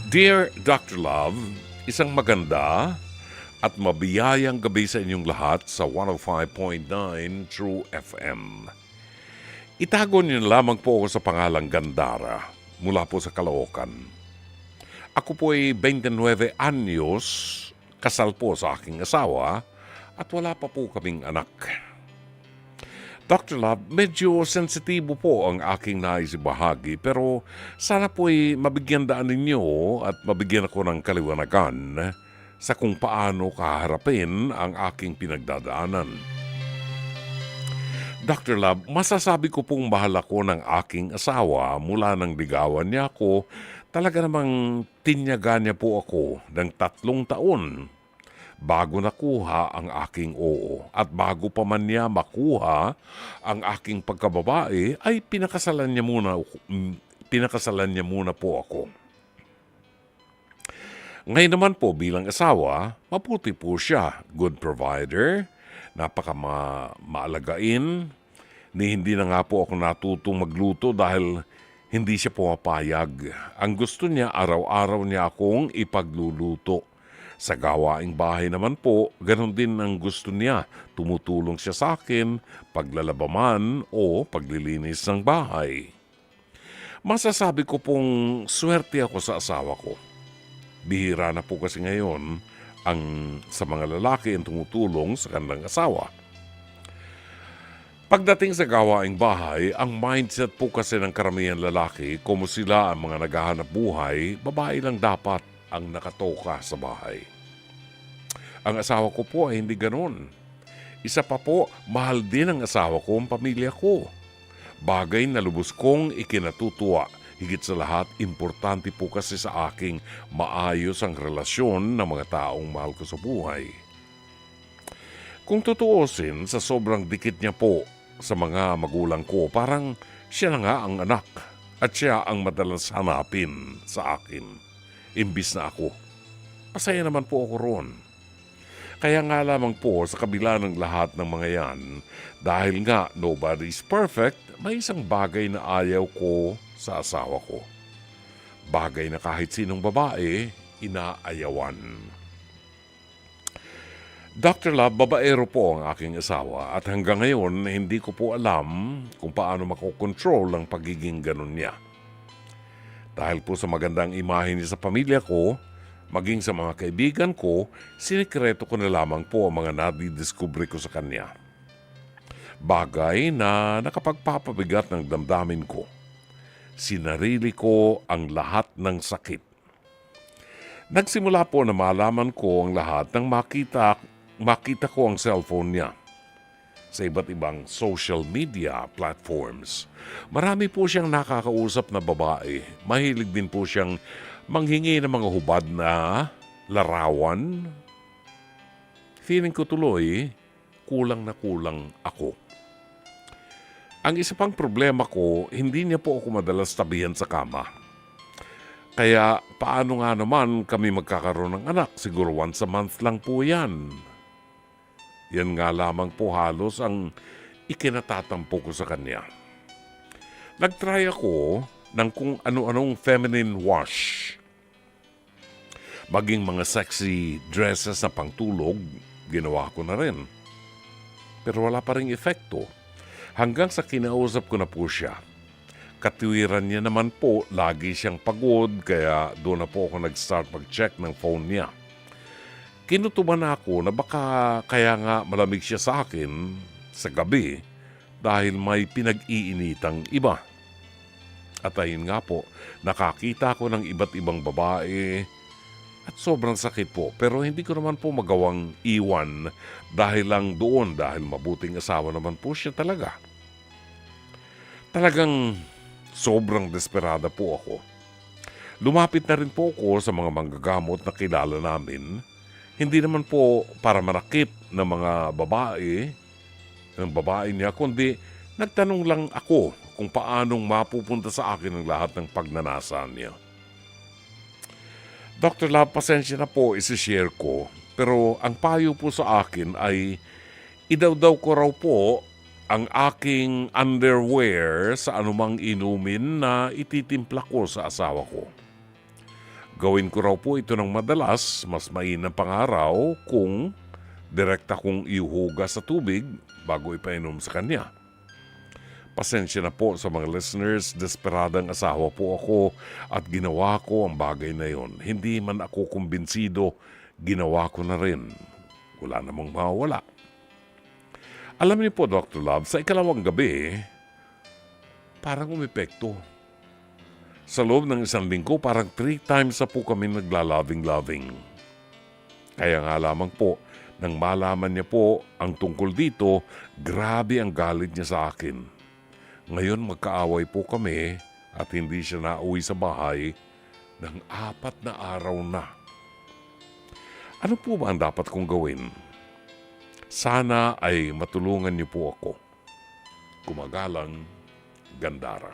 Dear Dr. Love, isang maganda at mabiyayang gabi sa inyong lahat sa 105.9 True FM. Itago niyo na lamang po ako sa pangalang Gandara mula po sa Caloocan. Ako po ay 29 anyos, kasal po sa aking asawa at wala pa po kaming anak. Dr. Love, medyo sensitibo po ang aking nais ibahagi pero sana po ay mabigyan daan ninyo at mabigyan ako ng kaliwanagan sa kung paano kaharapin ang aking pinagdadaanan. Dr. Love, masasabi ko pong mahal ako ng aking asawa mula nang ligawan niya ako. Talaga namang tinyaga niya po ako ng 3 taon bago nakuha ang aking oo. At bago pa man niya makuha ang aking pagkababae, ay pinakasalan niya muna po ako. Ngayon naman po bilang asawa, mabuti po siya. Good provider, maalagain, ni hindi na nga po ako natutong magluto dahil hindi siya pumapayag. Ang gusto niya, araw-araw niya akong ipagluluto. Sa gawaing bahay naman po, ganon din ang gusto niya. Tumutulong siya sa akin, paglalabaman o paglilinis ng bahay. Masasabi ko pong swerte ako sa asawa ko. Bihira na po kasi ngayon ang sa mga lalaki ang tumutulong sa kanilang asawa. Pagdating sa gawaing bahay, ang mindset po kasi ng karamihan lalaki, kung sila ang mga naghahanap buhay, babae lang dapat ang nakatoka sa bahay. Ang asawa ko po ay hindi ganoon. Isa pa po, mahal din ang asawa ko ang pamilya ko. Bagay na lubos kong ikinatutuwa. Higit sa lahat, importante po kasi sa aking maayos ang relasyon ng mga taong mahal ko sa buhay. Kung tutuusin, sa sobrang dikit niya po sa mga magulang ko, parang siya na nga ang anak at siya ang madalas hanapin sa akin. Imbis na ako. Masaya naman po ako roon. Kaya nga lamang po sa kabila ng lahat ng mga yan, dahil nga nobody's perfect, may isang bagay na ayaw ko sa asawa ko. Bagay na kahit sinong babae, inaayawan. Dr. Love, babaero po ang aking asawa at hanggang ngayon hindi ko po alam kung paano makokontrol ang pagiging ganun niya. Dahil po sa magandang imahe niya sa pamilya ko, maging sa mga kaibigan ko, sinikreto ko na lamang po ang mga nadidiskubre ko sa kanya. Bagay na nakapagpapabigat ng damdamin ko. Sinarili ko ang lahat ng sakit. Nagsimula po na malaman ko ang lahat nang makita ko ang cellphone niya sa iba't ibang social media platforms. Marami po siyang nakakausap na babae. Mahilig din po siyang manghingi ng mga hubad na larawan. Feeling ko tuloy, kulang na kulang ako. Ang isa pang problema ko, hindi niya po ako madalas tabihan sa kama. Kaya paano nga naman kami magkakaroon ng anak? Siguro once a month lang po yan. Yan nga lamang po halos ang ikinatatampo ko sa kanya. Nagtry ako ng kung ano-anong feminine wash. Maging mga sexy dresses na pangtulog, ginawa ko na rin. Pero wala pa ring epekto. Hanggang sa kinausap ko na po siya. Katuwiran niya naman po, lagi siyang pagod, kaya doon na po ako nag-start mag-check ng phone niya. Kinutuban ako na baka kaya nga malamig siya sa akin sa gabi dahil may pinag-iinitang iba. At ayun nga po, nakakita ko ng iba't ibang babae at sobrang sakit po. Pero hindi ko naman po magawang iwan dahil lang doon dahil mabuting asawa naman po siya talaga. Talagang sobrang desperada po ako. Lumapit na rin po ako sa mga manggagamot na kilala namin. Hindi naman po para manakit ng mga babae, ng babae niya, kundi nagtanong lang ako kung paanong mapupunta sa akin ang lahat ng pagnanasa niya. Dr. Love, pasensya na po isi-share ko, pero ang payo po sa akin ay idawdaw ko raw po ang aking underwear sa anumang inumin na ititimpla ko sa asawa ko. Gawin ko raw po ito ng madalas, mas mainam pang araw kung direkta kong ihugas sa tubig bago ipainom sa kanya. Pasensya na po sa mga listeners, desperadang asawa po ako at ginawa ko ang bagay na yon. Hindi man ako kumbinsido, ginawa ko na rin. Wala namang mawala. Alam niyo po, Dr. Love, sa ikalawang gabi, parang umepekto. Sa loob ng isang linggo, parang 3 times na po kami naglalaving-laving. Kaya nga lamang po, nang malaman niya po ang tungkol dito, grabe ang galit niya sa akin. Ngayon magkaaway po kami at hindi siya nauwi sa bahay ng 4 na araw na. Ano po ba ang dapat kong gawin? Sana ay matulungan niyo po ako. Kumagalang, Gandara.